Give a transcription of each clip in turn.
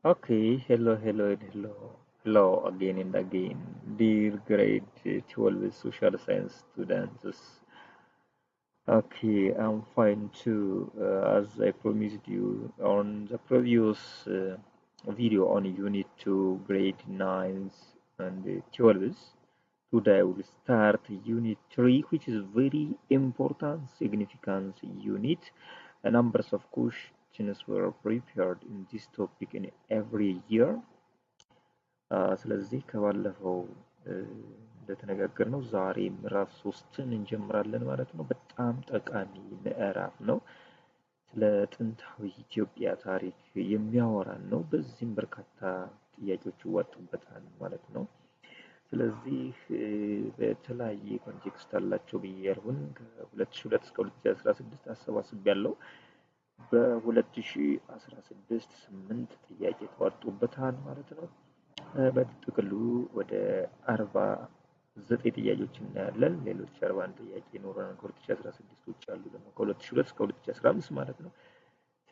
Okay, hello again and again, dear grade 12 social science students. Okay, I'm fine too. As I promised you on the previous video on Unit 2, grade 9 and 12, today I will start Unit 3, which is very important, significant unit. A numbers of questions were prepared in this topic in every year. ስለዚህ ከባለፈው እንደተነጋገርነው ዛሬ ምዕራፍ 3ን እንጀምራለን ማለት ነው። በጣም ጠቃሚ ምዕራፍ ነው። ስለ ጥንታዊ ኢትዮጵያ ታሪክ የሚያወራን ነው። በዚህም በርካታ ጥያቄዎች ይዋጡበታል ማለት ነው። ስለዚህ በተለያየ ኮንቴክስት አላቸው ብያለሁኝ። ከ2002 እስከ 2016 አሰባስቤያለሁ። በ2016 8 ጥያቄ ተዋጡበታል ማለት ነው። በጥቅሉ ወደ 49 ጥያቄዎች እናያለን። ሌሎች 41 ጥያቄ ይኖረናል ከ2016 ውጭ ያሉ ደግሞ ከ2002 እስከ 2015 ማለት ነው።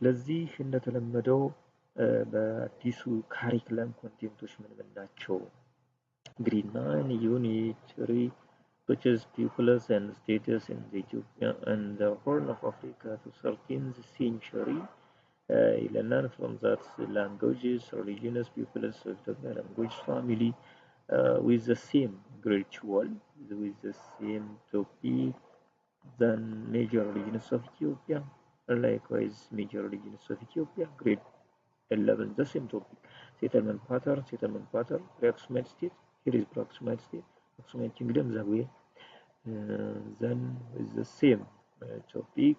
ስለዚህ እንደተለመደው በአዲሱ ካሪክለም ኮንቴንቶች ምን ናቸው? ግሬድ 9 ዩኒት 3 which is peoples and status in Ethiopia and the Horn of Africa to 13th century. Learn from that languages, religions, peoples of the language family with the same ritual, with the same topic than major religions of Ethiopia. Likewise, major religions of Ethiopia, grade 11, the same topic. Settlement pattern, pre-Aksumite state, here is pre-Aksumite state, Aksumite kingdom, Zagwe. Then with the same topic,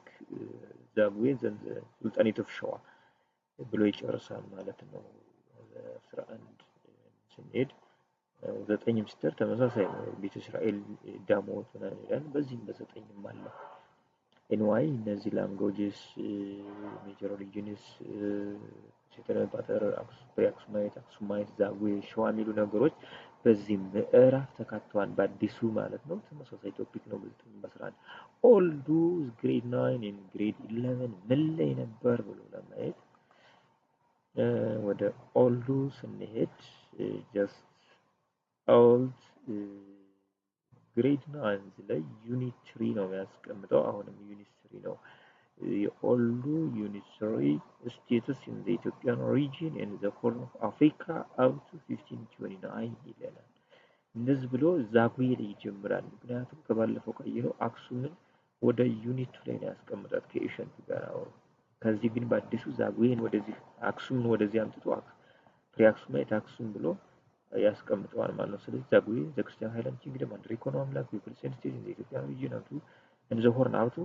Zagwe, then the Sultanate of Shawa. ብሎ ይጨርሳል ማለት ነው። 11 ስንሄድ 9 ሚስተር ተመሳሳይ ነው። ቤተ እስራኤል ዳሞት ምናምን ይላል። በዚህም በ9ም አለ። ኤንዋይ እነዚህ ላንጉዌጅስ ሜጀር ሪጅንስ ሴተልመንት ፓተር አክሱማይት ዛጉዌ ሸዋ የሚሉ ነገሮች በዚህ ምዕራፍ ተካተዋል በአዲሱ ማለት ነው። ተመሳሳይ ቶፒክ ነው። በ11 ኦልዱ ግሬድ 9 ኤንድ ግሬድ 11 ምን ላይ ነበር ብሎ ለማየት ወደ ኦልዱ ስንሄድ ጀስት ኦልድ ግሬድ 9 ላይ ዩኒት 3 ነው የሚያስቀምጠው። አሁንም ዩኒት 3 ነው። የኦልዱ ዩኒት 3 ስቴተስ ኢን ዘ ኢትዮጵያን ሪጅን ኤንድ ዘ ሆርን ኦፍ አፍሪካ አፕ ቱ 1529 ይለናል። እንደዚህ ብሎ ዛጉዌ ላይ ይጀምራል። ምክንያቱም ከባለፈው ካየነው አክሱምን ወደ ዩኒት 2 ላይ ነው ያስቀምጣት ከኤሸንቱ ጋር አሁን ከዚህ ግን በአዲሱ ዛጉዌን ወደዚህ አክሱምን ወደዚህ አምጥቶ ፕሪ-አክሱማይት አክሱም ብሎ ያስቀምጠዋል ማለት ነው። ስለዚህ ዛጉዌ ዘ ክርስቲያን ሃይላንድ ኪንግደም አንደር ኢኮኖሚ አምላክ ፒፕልስ ኤንድ ስቴትስ ኢን ዘ ኢትዮጵያን ሪጅን አፕ ቱ ኤንድ ዘ ሆርን አፕ ቱ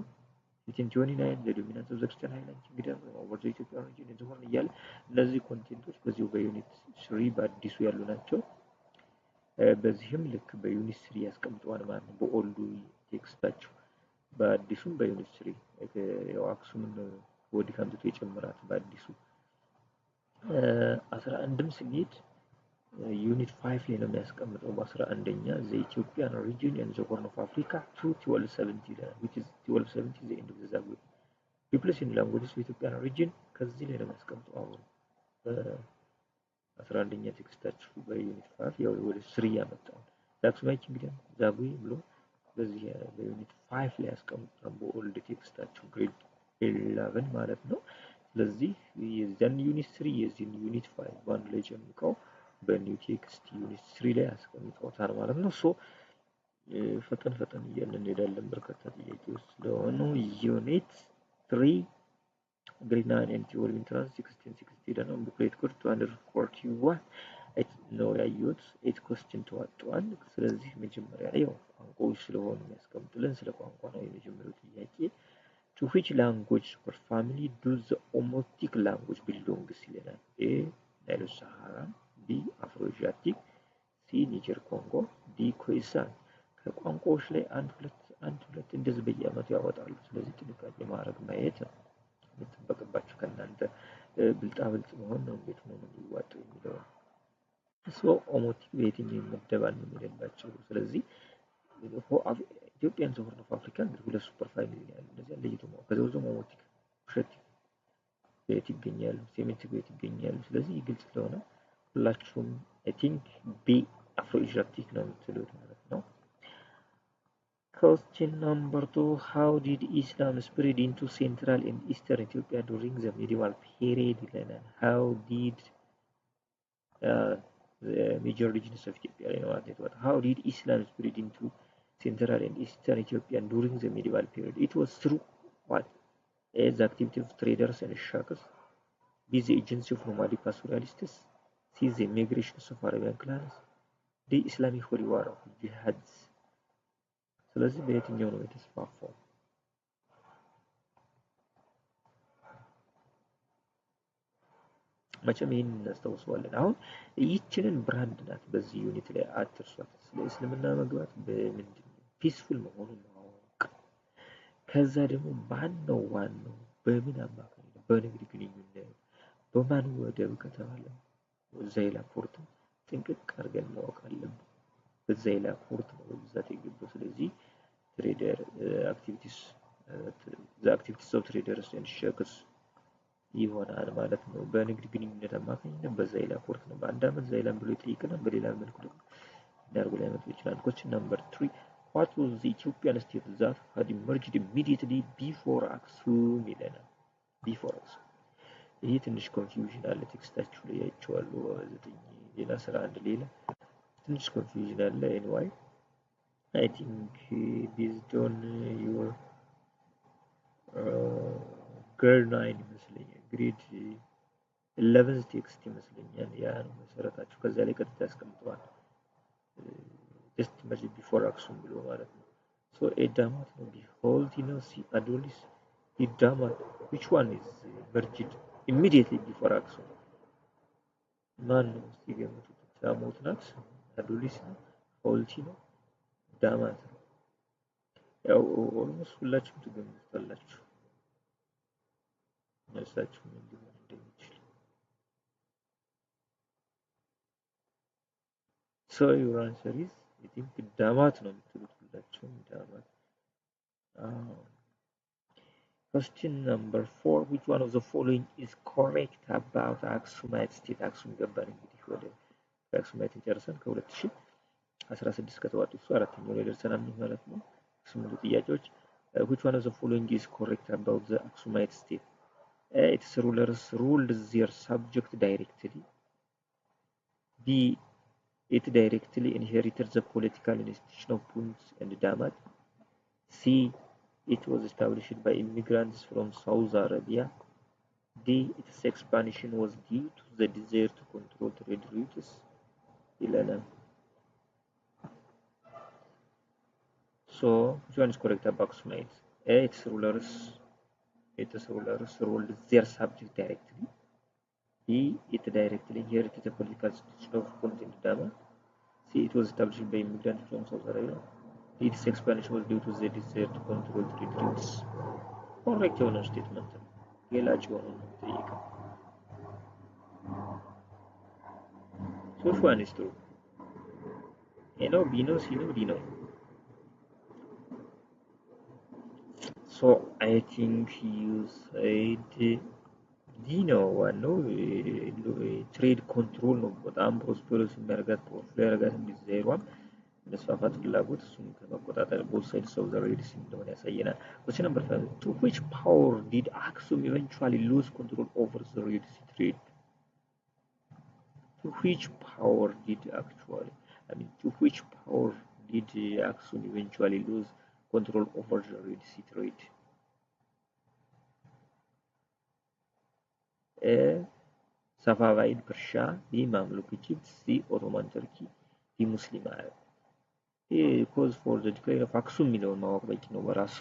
1529 ዘ ዶሚናንስ ኦፍ ዘ ክርስቲያን ሃይላንድ ኪንግደም ኦቨር ዘ ኢትዮጵያን ሪጅን ኤንድ ዘ ሆርን እያለ እነዚህ ኮንቴንቶች በዚሁ በዩኒት 3 በአዲሱ ያሉ ናቸው። በዚህም ልክ በዩኒት 3 ያስቀምጠዋል ማለት ነው። በኦልዱ ቴክስታቸው በአዲሱም በዩኒት 3 ያው አክሱምን ወዲህ አምጥቶ የጨመራት በአዲሱ 11ም ስንሄድ ዩኒት 5 ላይ ነው የሚያስቀምጠው። በ11ኛ ዘ ኢትዮጵያን ሪጅን ኤንድ ዘ ሆርን ኦፍ አፍሪካ ቱ 1270 ይላል which is 1270 the end of the Zagwe peoples and languages በኢትዮጵያን ሪጅን ከዚህ ላይ ነው የሚያስቀምጠው። አሁን በ11ኛ ቴክስታችሁ በዩኒት 5 ያው ወደ 3 ያመጣው አክሱማይት ኪንግደም ዛጉዌ ብሎ በዚህ በዩኒት 5 ላይ ያስቀምጣው በኦልድ ቴክስታችሁ ግሬድ 11 ማለት ነው። ስለዚህ የዛን ዩኒት 3 የዚህን ዩኒት 5 በአንድ ላይ ጨምቀው በኒው ቴክስት ዩኒት 3 ላይ ያስቀምጠውታል ማለት ነው። ሶ ፈጠን እያልን እንሄዳለን በርካታ ጥያቄዎች ስለሆኑ ዩኒት 3 ግሬድ 9 ኤንድ 12 ኢንትራንስ 1660 ደግሞ ቡክሌት ኮድ 241 ነው ያዩት 8 ኮስችን ተዋጥቷል። ስለዚህ መጀመሪያ ላይ ያው ቋንቋዎች ስለሆኑ የሚያስቀምጡልን ስለ ቋንቋ ነው የመጀመሪያው ጥያቄ። To which language or family do the Omotic language belongs ይለናል። A Nilo-Saharan፣ B Afro-Asiatic፣ C Niger Congo፣ D Khoisan። ከቋንቋዎች ላይ አንድ ሁለት እንደዚህ በየዓመቱ ያወጣሉ። ስለዚህ ጥንቃቄ ማድረግ ማየት ነው የሚጠበቅባችሁ ከእናንተ ብልጣብልጥ መሆን ነው። እንዴት ነው የሚዋጣው የሚለው ሶ ኦሞቲክ በየትኛው ይመደባል ነው የሚለባቸው። ስለዚህ ኢትዮጵያን ዘ ሆርን ኦፍ አፍሪካ እንግዲህ ሁለት ሱፐር ፋሚሊ ነው ያለው። እንደዚህ ለይቶ ነው ከዛው ኦሞቲክ ሸት ቤት ይገኛሉ፣ ሴሜቲክ ቤት ይገኛሉ። ስለዚህ ግልጽ ስለሆነ ሁላችሁም አይ ቲንክ ቢ አፍሮ ኤዥያቲክ ነው የምትሉት ማለት ነው። Question number 2, how did Islam spread into Central and Eastern Ethiopia during the medieval period? How did the major regions of Ethiopia, how did Islam spread into Central and Eastern Ethiopia during the medieval period? It was through what? A, the activity of traders and sheikhs. B, the agency of nomadic pastoralists. C, the migrations of Arabian clans. D, Islamic holy war of jihads. ስለዚህ በየትኛው ነው የተስፋፋው? መቼም ይህንን እናስታውሰዋለን። አሁን ይህችንን ብራንድ ናት በዚህ ዩኒት ላይ አትርሷት። ስለ እስልምና መግባት በምንድን ነው? ፒስፉል መሆኑን ማወቅ። ከዛ ደግሞ ዋናው በምን አማካኝ ነው? በንግድ ግንኙነት በማን ወደብ ከተባለ ዛይላ ፖርትን ጥንቅቅ አድርገን ማወቅ አለብን። በዛይላ ፖርት ነው በብዛት የገባው። ስለዚህ ትሬደር አክቲቪቲስ ኦፍ ትሬደርስ ኤንድ ሼክስ ይሆናል ማለት ነው። በንግድ ግንኙነት አማካኝነት በዛይላ ፖርት ነው። በአንድ አመት ዛይላን ብሎ ይጠይቀናል። በሌላ መልኩ ደግሞ እንዳርጎ ላይ መጥቶ ይችላል። question number 3, what was the Ethiopian state that had emerged immediately before Aksum ይለናል። before Aksum ይሄ ትንሽ ኮንፊውዥን አለ። ቴክስታችሁ ላይ ያያችኋለሁ። 9 ሌላ 11 ሌላ ትንሽ ኮንፊውዥን አለ። anyway I think based on your grade 9 ይመስለኛል ግሬድ 11 ቴክስት ይመስለኛል። ያ ነው መሰረታችሁ። ከዛ ላይ ቀጥታ ያስቀምጠዋል። just merge before አክሱም ብሎ ማለት ነው። so a ዳማት ነው behold ነው ሲ አዶሊስ ዳማት which one is merged immediately before አክሱም? ማን ነው ሲገምቱት? ዳሞት ናት፣ አዶሊስ ነው፣ ሆልቲ ነው፣ ዳማት ነው። ያው ኦልሞስት ሁላችሁም ትገምቱታላችሁ መልሳችሁ ምን ሊሆን እንደሚችል። so your answer is I think ዳማት ነው የምትሉት ሁላችሁም ዳማት። question number 4, which one of the following is correct about Aksumite state? አክሱም ገባን እንግዲህ ወደ አክሱማይት ጨርሰን ከ2016 ከተዋጡ እሱ አራተኛው ላይ ደርሰናል ማለት ነው። ስምንቱ ጥያቄዎች which one of the following is correct about the Aksumite state? A, its rulers ruled their subject directly. B, it directly inherited the political institution of Punt and Damat. C, it was established by immigrants from Saudi Arabia. D, its expansion was due to the desire to control trade routes. So, which one is correct about Aksumite? A, its rulers ruled their subject directly. B, it directly inherited the political institution of Punt and Damat. C, it was established by immigrants from Saudi Arabia. Its expansion was due to the desire to control trade routes. Correct የሆነ ስቴትመንት ነው። ገላጭ የሆነ ነው ጠይቀው። So which one is true? A ነው፣ B ነው፣ C ነው፣ D ነው? So I think you said D ነው ዋናው። ትሬድ ኮንትሮል ነው በጣም ፕሮስፐረስ የሚያደርጋት ያደርጋት እንዲዘይሯም መስፋፋት ፍላጎት እሱን ከመቆጣጠር both sides of the Red Sea እንደሆነ ያሳየናል። question number 5, to which power did Aksum eventually lose control over the Red Sea trade? To which power did Aksum eventually lose control over the Red Sea trade? A, Safavid Persia. B, Mamluk Egypt. C, Ottoman Turkey. D, Muslim Arab. cause for the decline of አክሱም የሚለውን ማወቅ በቂ ነው በራሱ።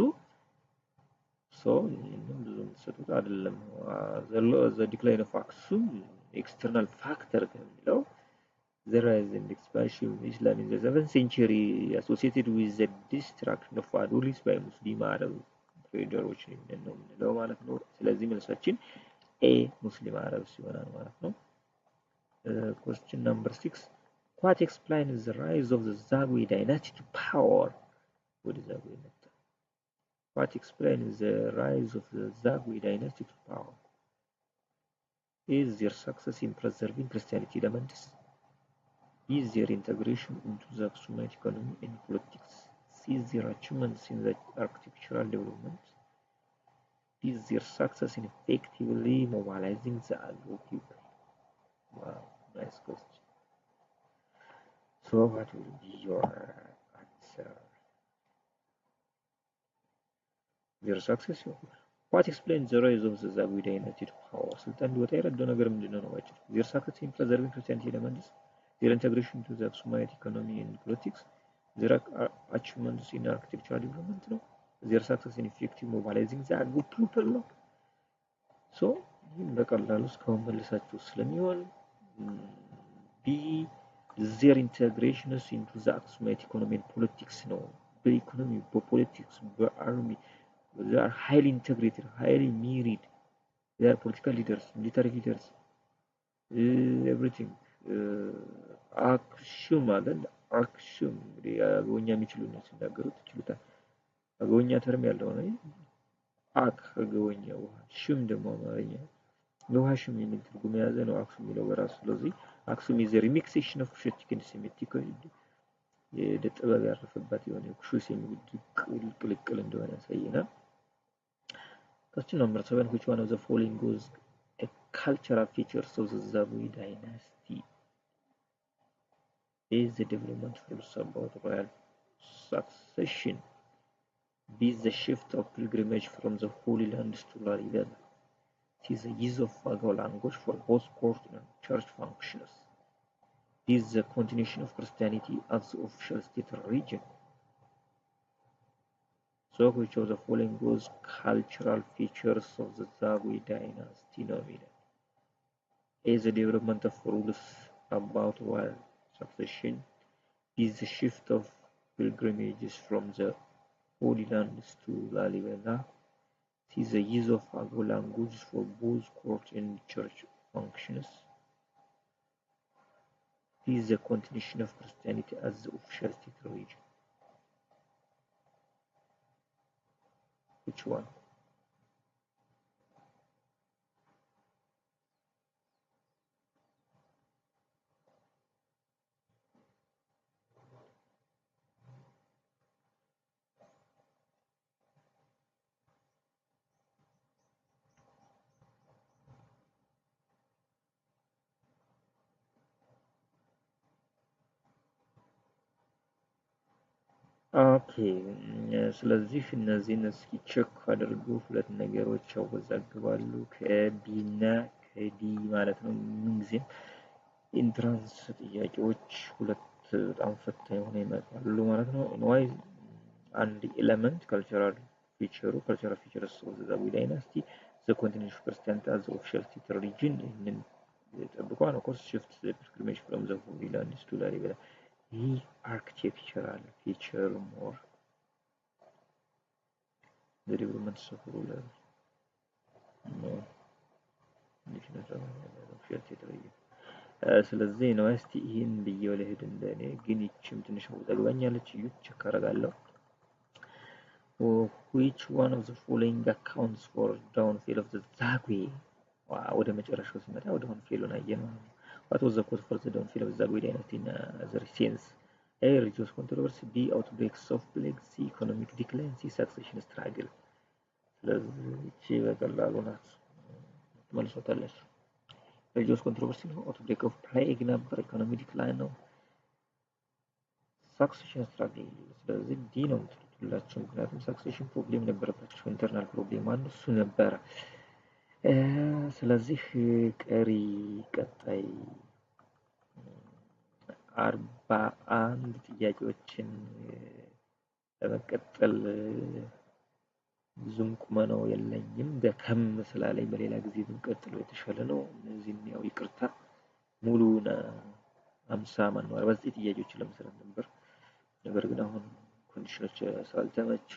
so ብዙም ሰጡት አይደለም። the decline of አክሱም external factor ከሚለው the rise and expansion of Islam in the 7th century associated with the destruction of Adolis by Muslim Arab traders ነው የምንለው ማለት ነው። ስለዚህ መልሳችን A, ሙስሊም አረብ ይሆናል ማለት ነው። question number 6, what explains the rise of the Zagwe dynasty to power? What is Zagwe dynasty? What explains the rise of the Zagwe dynasty to power? is their success in preserving Christianity elements? Is their integration into the Aksumite economy and politics? Is their achievements in the architectural development? Is their success in effectively mobilizing the Agro people? Wow, nice question. So what will be your answer? Their success? What explains the rise of the Zagwe dynasty to power? Sultan ሊወጣ የረዳው ነገር ምንድነው ነው ባጭሩ? Their success in preserving Christianity elements, their integration into the Aksumite economy and politics, their achievements in architectural development ነው, their success in effective mobilizing the Agwe people ነው። So ይህም በቀላሉ እስካሁን መልሳችሁ ስለሚሆን ቢ their integrations into the Aksumite economy and politics ነው። በኢኮኖሚ በፖለቲክስ በአርሚ they are highly integrated, highly married. They are political leaders, military leaders, everything. አክሱም አለን አክሱም እንግዲህ አገውኛ የሚችሉ ነው ሲናገሩት ይችሉታል። አገውኛ ተርም ያለው ነው። አክ አገውኛ ውሃ ሽም ደግሞ አማርኛ ውሃ ሽም የሚል ትርጉም የያዘ ነው አክሱም የሚለው በራሱ። ስለዚህ አክሱም is a remixation of Cushitic and Semitic የጥበብ ያረፈባት የሆነ ኩሹስ የሚል ቅልቅል እንደሆነ ያሳየናል። Question number 7. Which one of the following was a cultural features of the Zagwe dynasty? A is the development rules about royal succession. B is the shift of pilgrimage from the Holy Lands to Lalibela. C is the use of Agao language for both court and church functions. D is the continuation of Christianity as the official state religion. So which of the following was cultural features of the Zagwe dynasty nominated? A is the development of rules about royal succession. B is the shift of pilgrimages from the Holy Lands to Lalibela. C is the use of Agao languages for both court and church functions. D is the continuation of Christianity as the official state religion. Which one? ኦኬ ስለዚህ እነዚህን እስኪ ቼክ አድርጉ። ሁለት ነገሮች ያወዛግባሉ ከቢ እና ከዲ ማለት ነው። ምንጊዜም ኢንትራንስ ጥያቄዎች ሁለት በጣም ፈታኝ ሆነው ይመጣሉ ማለት ነው። ዋይ አንድ ኤሌመንት ካልቸራል ፊቸርስ ኦፍ ዘ ዛግዌ ዳይናስቲ ዘ ኮንቲኒዩስ ክርስቲያኒቲ አዝ ኦፊሻል ስቴት ሪሊጅን ይህንን ጠብቋል። ኦፍ ኮርስ ሽፍት ዘ ፒልግሪሜጅ ፍሮም ዘ ሆሊ ላንድስ ቱ ላሊበላ ይህ architectural feature more the development of ruler no ስለዚህ ነው እስቲ ይሄን ብዬው ለሄድ እንደኔ ግን ይችም ትንሽ ወጣግባኛለች ይሁት ቼክ አደርጋለሁ። which one of the following accounts for downfall of the Zagwe ወደ መጨረሻው ሲመጣ ወደ ዶwnfall አየን ማለት ነው። what was the cause for the downfall of the Zagwe dynasty in other sense? A. Religious controversy. B. Outbreaks of plague. C. Economic decline. C. Succession struggle. ስለዚህ በቀላሉ ናት መልሶታለች። religious controversy ነው። outbreak of plague ነበር። economic decline ነው። succession struggle ስለዚህ ዲ ነው የምትሉላቸው ምክንያቱም succession ፕሮብሌም ነበረባቸው ኢንተርናል ፕሮብሌም አንዱ እሱ ነበረ። ስለዚህ ቀሪ ቀጣይ 41 ጥያቄዎችን ለመቀጠል ብዙም ቁመናው የለኝም ደከም ስላለኝ በሌላ ጊዜ ብንቀጥለው የተሻለ ነው። እነዚህን ያው ይቅርታ ሙሉውን 50 ማነው 49 ጥያቄዎችን ለመስራት ነበር። ነገር ግን አሁን ኮንዲሽኖች ስላልተመቹ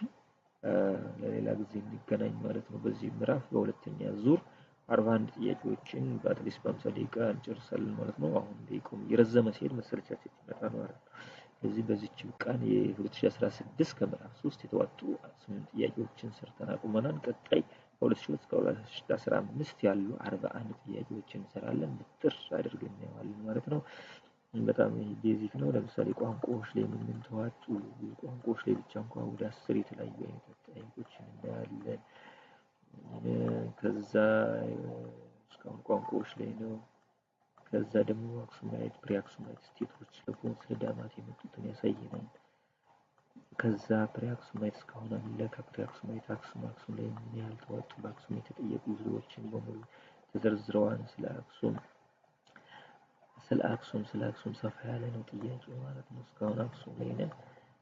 ለሌላ ጊዜ እንገናኝ ማለት ነው። በዚህ ምዕራፍ በሁለተኛ ዙር 41 ጥያቄዎችን በአትሊስት በ50 ደቂቃ እንጨርሳለን ማለት ነው። አሁን ደቂቃው እየረዘመ ሲሄድ መሰልቸት ይመጣል ማለት ነው። ስለዚህ በዚህች ቀን የ2016 ከምዕራፍ 3 የተዋጡ 8 ጥያቄዎችን ሰርተን አቁመናል። ቀጣይ ከ2000 እስከ 2015 ያሉ 41 ጥያቄዎችን እንሰራለን። ብጥር አድርገን እናየዋለን ማለት ነው። በጣም ቤዚክ ነው። ለምሳሌ ቋንቋዎች ላይ ምን ምን ተዋጡ፣ ቋንቋዎች ላይ ብቻ እንኳን ወደ 10 የተለያዩ አይነት ጥያቄዎችን እናያለን። ከዛ እስካሁን ቋንቋዎች ላይ ነው። ከዛ ደግሞ አክሱማይት ፕሪ አክሱማይት ስቴቶች ስለሆኑ ስለ ዳማት የመጡትን ያሳየናል። ከዛ ፕሪ አክሱማይት እስካሁን አለ። ከፕሪ አክሱማይት አክሱም ላይ ምን ያህል ተዋጡ፣ በአክሱም የተጠየቁ ብዙዎችን በሙሉ ተዘርዝረዋል። ስለ አክሱም ሰፋ ያለ ነው ጥያቄው ማለት ነው። እስካሁን አክሱም ላይ ነን።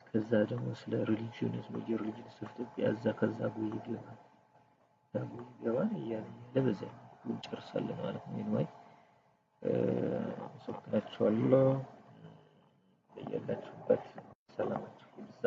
ከዛ ደግሞ ስለ ሪሊጂዮን ሜጀር ሪሊጂዮን ኢትዮጵያ እዛ ከዛ ቦይ ይገባል እያለ በዛ እንጨርሳለን ማለት ነው። ኤኒዌይ አመሰግናችኋለሁ። በያላችሁበት ሰላማችሁ ይብዛ።